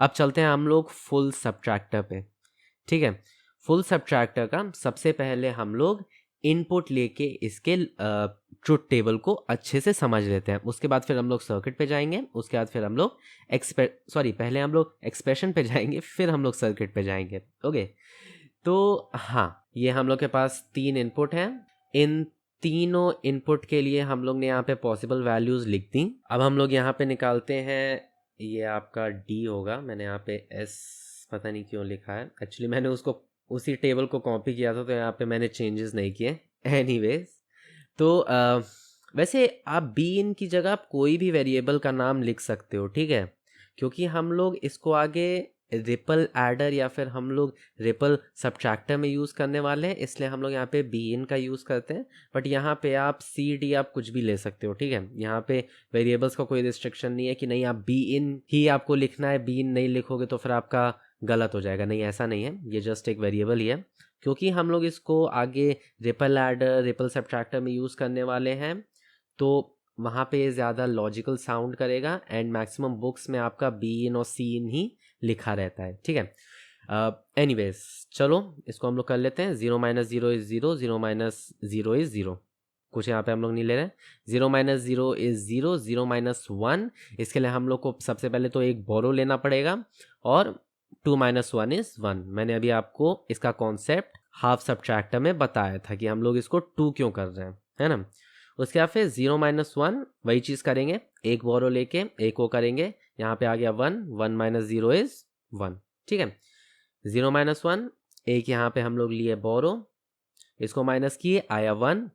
अब चलते हैं हम लोग फुल सबट्रैक्टर पे। ठीक है, फुल सबट्रैक्टर का सबसे पहले हम लोग इनपुट लेके इसके ट्रुथ टेबल को अच्छे से समझ लेते हैं। उसके बाद फिर हम लोग सर्किट पे जाएंगे, उसके बाद फिर हम लोग पहले हम लोग एक्सप्रेशन पे जाएंगे, फिर हम लोग सर्किट पे जाएंगे। ओके, तो हाँ, ये हम लोग के पास 3 इनपुट हैं। इन तीनों इनपुट के लिए हम लोग ने यहाँ पे पॉसिबल वैल्यूज लिख दी। अब हम लोग यहाँ पे निकालते हैं, ये आपका डी होगा, मैंने यहाँ पे एस पता नहीं क्यों लिखा है, एक्चुअली मैंने उसको उसी टेबल को कॉपी किया था, तो यहाँ पे मैंने चेंजेस नहीं किए। एनीवेज, तो वैसे आप बी इन की जगह आप कोई भी वेरिएबल का नाम लिख सकते हो, ठीक है, क्योंकि हम लोग इसको आगे रिपल एडर या फिर हम लोग रिपल सबट्रैक्टर में यूज़ करने वाले हैं, इसलिए हम लोग यहाँ पे बी इन का यूज़ करते हैं। बट यहाँ पे आप सी डी आप कुछ भी ले सकते हो, ठीक है, यहाँ पे वेरिएबल्स का कोई रिस्ट्रिक्शन नहीं है कि नहीं आप बी इन ही आपको लिखना है, बी इन नहीं लिखोगे तो फिर आपका गलत हो जाएगा। नहीं, ऐसा नहीं है, ये जस्ट एक वेरिएबल ही है। क्योंकि हम लोग इसको आगे रिपल एडर रिपल सबट्रैक्टर में यूज़ करने वाले हैं, तो वहाँ पे ज़्यादा लॉजिकल साउंड करेगा, एंड मैक्सिमम बुक्स में आपका बी इन और सी इन ही लिखा रहता है, ठीक है। एनीवेज, चलो इसको हम लोग कर लेते हैं। 0 - 0 इज़ 0, 0 - 0 इज़ 0, कुछ यहाँ पे हम लोग नहीं ले रहे हैं। 0 - 0 इज़ 0, 0 - 1, इसके लिए हम लोग को सबसे पहले तो एक बोरो लेना पड़ेगा, और 2 - 1 इज़ 1। मैंने अभी आपको इसका कॉन्सेप्ट हाफ सबट्रैक्टर में बताया था कि हम लोग इसको 2 क्यों कर रहे हैं, है ना। उसके बाद फिर 0 - 1 वही चीज़ करेंगे, एक बोरो लेके एक को करेंगे, यहाँ पे आ गया 1, 1 - 0 इज़ 1, ठीक है। 0 - 1, एक यहाँ पे हम लोग लिए बोरो, इसको माइनस किए, आया 1,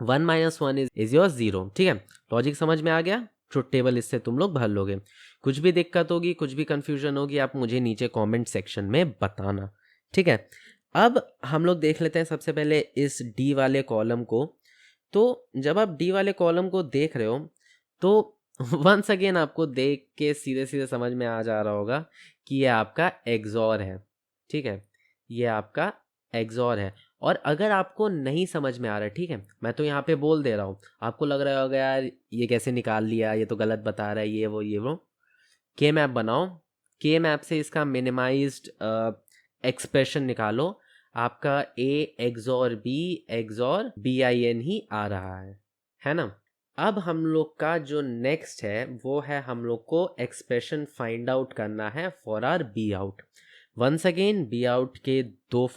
1 - 1 इज योर 0, ठीक है। लॉजिक समझ में आ गया, ट्रुथ टेबल इससे तुम लोग भर लोगे। कुछ भी दिक्कत होगी, कुछ भी कंफ्यूजन होगी, आप मुझे नीचे कमेंट सेक्शन में बताना, ठीक है। अब हम लोग देख लेते हैं सबसे पहले इस डी वाले कॉलम को। तो जब आप डी वाले कॉलम को देख रहे हो तो वंस अगेन आपको देख के सीधे सीधे समझ में आ जा रहा होगा कि ये आपका एग्जॉर है, ठीक है, ये आपका एग्जॉर है। और अगर आपको नहीं समझ में आ रहा है, ठीक है, मैं तो यहाँ पे बोल दे रहा हूँ, आपको लग रहा होगा यार ये कैसे निकाल लिया, ये तो गलत बता रहा है, ये वो के मैप बनाओ, के मैप से इसका मिनिमाइज्ड एक्सप्रेशन निकालो, आपका A XOR B I N ही आ रहा है ना। अब हम लोग का जो नेक्स्ट है वो है, हम लोग को एक्सप्रेशन फाइंड आउट करना है for R B out. Once again B out के दो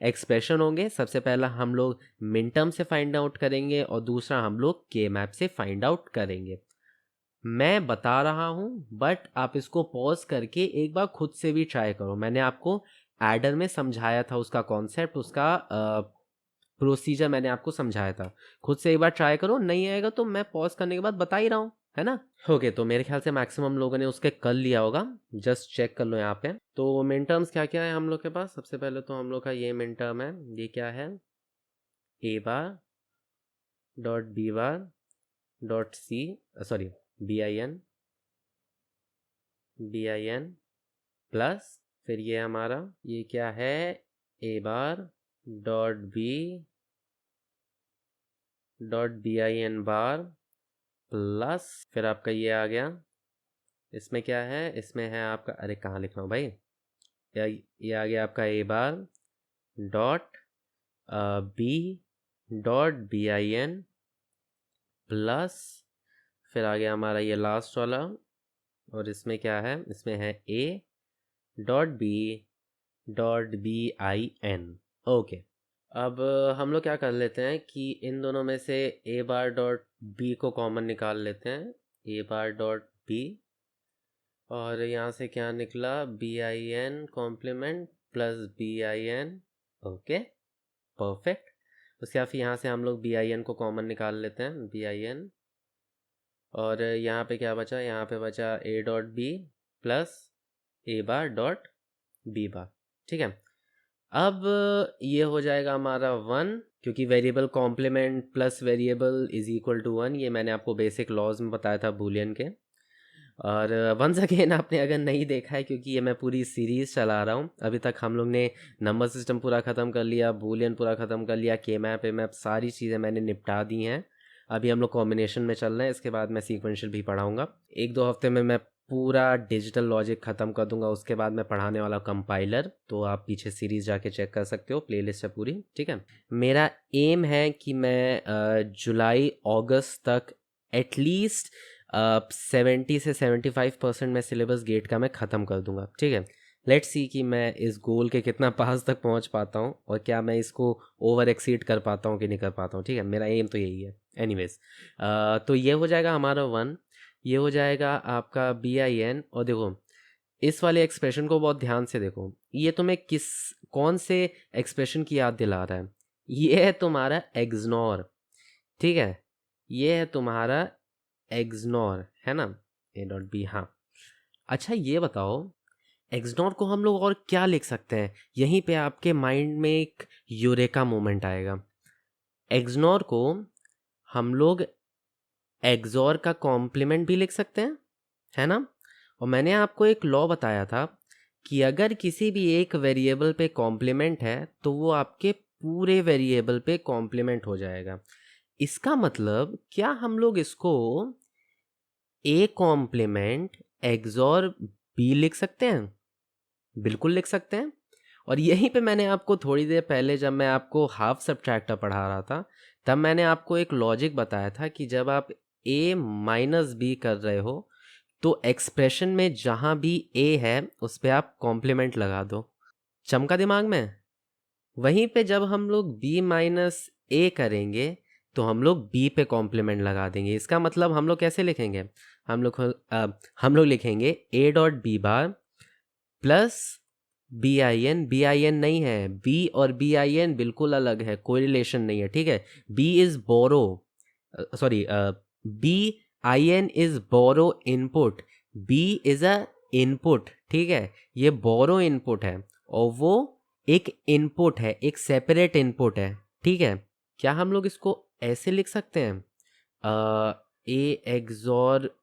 एक्सप्रेशन होंगे। सबसे पहला हम लोग मिन टर्म से फाइंड आउट करेंगे, और दूसरा हम लोग के मैप से फाइंड आउट करेंगे। मैं बता रहा हूँ, बट आप इसको पॉज करके एक बार खुद से भी ट्राई करो। मैंने आपको एडर में समझाया था, उसका कॉन्सेप्ट, उसका प्रोसीजर मैंने आपको समझाया था। खुद से एक बार ट्राई करो, नहीं आएगा तो मैं पॉज करने के बाद बता ही रहा हूँ, है ना। ओके, तो मेरे ख्याल से मैक्सिमम लोगों ने उसके कर लिया होगा, जस्ट चेक कर लो यहाँ पे। तो मिन टर्म्स क्या क्या है हम लोग के पास। सबसे पहले तो हम लोग का ये मिन टर्म है, ये क्या है, A bar dot B bar dot C, sorry B I N plus, फिर ये हमारा ये क्या है, A bar dot B I N bar plus, फिर आपका ये आ गया, इसमें क्या है, इसमें है आपका, अरे कहाँ लिख रहा हूँ भाई, ये आ गया आपका A bar dot B dot B I N plus, फिर आ गया हमारा ये लास्ट वाला, और इसमें क्या है, इसमें है A dot B I N. Okay, अब हम लोग क्या कर लेते हैं कि इन दोनों में से ए बार डॉट बी को कॉमन निकाल लेते हैं, ए बार डॉट बी, और यहाँ से क्या निकला, B I N complement plus B I N. Okay, perfect. उसके बाद फिर यहाँ से हम लोग बी आई एन को कॉमन निकाल लेते हैं, बी आई एन, और यहाँ पे क्या बचा, यहाँ पे बचा A dot B plus A bar dot B bar, ठीक है। अब ये हो जाएगा हमारा 1, क्योंकि variable complement plus variable is equal to 1, ये मैंने आपको बेसिक लॉज में बताया था बूलियन के। और वंस अगेन आपने अगर नहीं देखा है, क्योंकि ये मैं पूरी सीरीज़ चला रहा हूँ, अभी तक हम लोग ने नंबर सिस्टम पूरा ख़त्म कर लिया, बूलियन पूरा ख़त्म कर लिया, के मैप ए मैप सारी चीज़ें मैंने निपटा दी हैं। अभी हम लोग कॉम्बिनेशन में चल रहे हैं, इसके बाद मैं सीक्वेंशियल भी पढ़ाऊँगा। 1-2 हफ्ते में मैं पूरा डिजिटल लॉजिक ख़त्म कर दूंगा, उसके बाद मैं पढ़ाने वाला कंपाइलर, तो आप पीछे सीरीज़ जाके चेक कर सकते हो, प्लेलिस्ट है पूरी, ठीक है। मेरा एम है कि मैं जुलाई अगस्त तक एटलीस्ट 70 से 75% में सिलेबस गेट का मैं ख़त्म कर दूंगा, ठीक है। लेट्स सी कि मैं इस गोल के कितना पास तक पहुंच पाता हूं और क्या मैं इसको ओवर एक्सीड कर पाता हूं कि नहीं कर पाता हूं, ठीक है। मेरा एम तो यही है। एनीवेज, तो ये हो जाएगा हमारा 1, ये हो जाएगा आपका BIN। और देखो इस वाले एक्सप्रेशन को बहुत ध्यान से देखो, ये तुम्हें कौन से एक्सप्रेशन की याद दिला रहा है? ये है तुम्हारा एक्सनॉर, ठीक है, ये है तुम्हारा एक्सनॉर, है ना, A.B। हाँ, अच्छा ये बताओ एक्सनॉर को हम लोग और क्या लिख सकते हैं? यहीं पे आपके माइंड में एक यूरेका मोमेंट आएगा। एक्सनॉर को हम लोग एक्सॉर का कॉम्प्लीमेंट भी लिख सकते हैं, है ना। और मैंने आपको एक लॉ बताया था कि अगर किसी भी एक वेरिएबल पे कॉम्प्लीमेंट है तो वो आपके पूरे वेरिएबल पे कॉम्प्लीमेंट हो जाएगा। इसका मतलब क्या हम लोग इसको ए कॉम्प्लीमेंट एक्सॉर बी लिख सकते हैं? बिल्कुल लिख सकते हैं। और यहीं पे मैंने आपको थोड़ी देर पहले जब मैं आपको हाफ सब्ट्रैक्टर पढ़ा रहा था तब मैंने आपको एक लॉजिक बताया था कि जब आप a माइनस बी कर रहे हो तो एक्सप्रेशन में जहाँ भी a है उस पर आप कॉम्प्लीमेंट लगा दो। चमका दिमाग में? वहीं पे जब हम लोग b माइनस ए करेंगे तो हम लोग b पे कॉम्प्लीमेंट लगा देंगे। इसका मतलब हम लोग कैसे लिखेंगे? हम लोग लिखेंगे a.b बार प्लस BIN नहीं है, B और BIN बिल्कुल अलग है, कोई रिलेशन नहीं है, ठीक है। B is borrow, sorry, BIN is borrow input, B is a input, ठीक है। ये बोरो इनपुट है और वो एक इनपुट है, एक सेपरेट इनपुट है, ठीक है। क्या हम लोग इसको ऐसे लिख सकते हैं, A एक्सॉर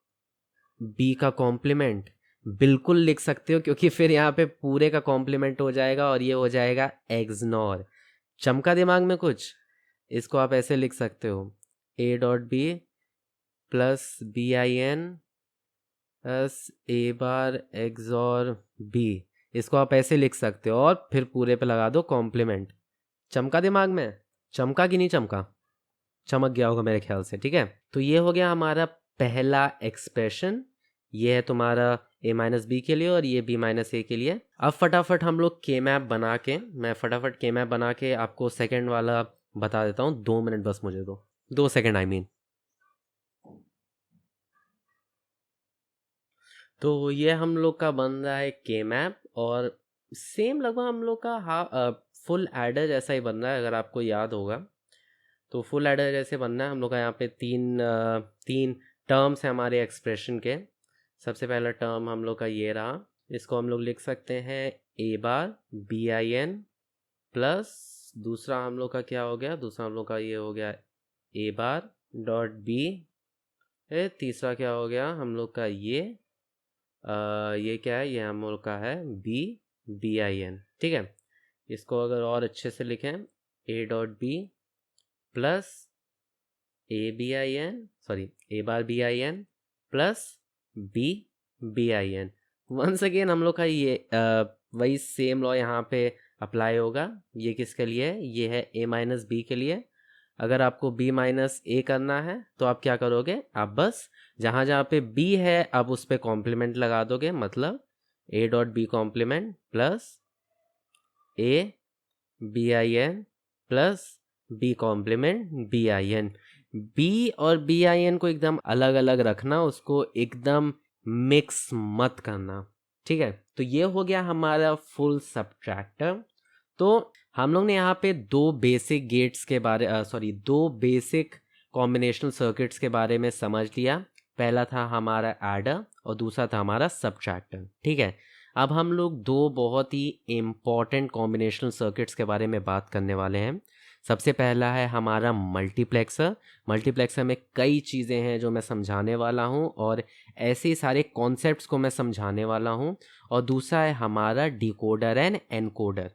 B का कॉम्प्लीमेंट? बिल्कुल लिख सकते हो, क्योंकि फिर यहाँ पे पूरे का कॉम्प्लीमेंट हो जाएगा और ये हो जाएगा एक्सनॉर। चमका दिमाग में कुछ? इसको आप ऐसे लिख सकते हो, A.B plus BIN plus A bar XOR B। इसको आप ऐसे लिख सकते हो और फिर पूरे पे लगा दो कॉम्प्लीमेंट। चमका दिमाग में? चमका कि नहीं चमका? चमक गया होगा मेरे ख्याल से, ठीक है। तो ये हो गया हमारा पहला एक्सप्रेशन, ये है तुम्हारा A-B के लिए और ये B-A के लिए। अब फटाफट हम लोग के मैप बना के, मैं फटाफट के मैप बना के आपको सेकंड वाला बता देता हूँ। 2 मिनट बस मुझे दो, 2 सेकंड आई मीन। तो ये हम लोग का बन रहा है के मैप और सेम लगभग हम लोग का फुल एडर जैसा ही बन रहा है, अगर आपको याद होगा। तो फुल एडर जैसे बनना है हम लोग का। यहाँ पे तीन टर्म्स हैं हमारे एक्सप्रेशन के। सबसे पहला टर्म हम लोग का ये रहा, इसको हम लोग लिख सकते हैं A.BIN प्लस दूसरा हम लोग का क्या हो गया, दूसरा हम लोग का ये हो गया A.B। तीसरा क्या हो गया हम लोग का ये क्या है, ये हम लोग का है BIN, ठीक है। इसको अगर और अच्छे से लिखें, A.B plus A.BIN plus BIN। Once again हम लोग का ये वही सेम लॉ यहाँ पे अप्लाई होगा। ये किसके लिए है? ये है A-B के लिए। अगर आपको B-A करना है तो आप क्या करोगे, आप बस जहाँ जहाँ पे B है आप उस पर कॉम्प्लीमेंट लगा दोगे, मतलब A.B complement plus A.BIN plus B complement BIN। B और BIN को एकदम अलग अलग रखना, उसको एकदम मिक्स मत करना, ठीक है। तो ये हो गया हमारा फुल सब्ट्रैक्टर। तो हम लोग ने यहाँ पे दो बेसिक कॉम्बिनेशनल सर्किट्स के बारे में समझ लिया। पहला था हमारा एडर और दूसरा था हमारा सब्ट्रैक्टर, ठीक है। अब हम लोग दो बहुत ही इम्पॉर्टेंट कॉम्बिनेशनल सर्किट्स के बारे में बात करने वाले हैं। सबसे पहला है हमारा मल्टीप्लेक्सर। मल्टीप्लेक्सर में कई चीज़ें हैं जो मैं समझाने वाला हूँ और ऐसे सारे कॉन्सेप्ट्स को मैं समझाने वाला हूँ। और दूसरा है हमारा डिकोडर एंड एनकोडर।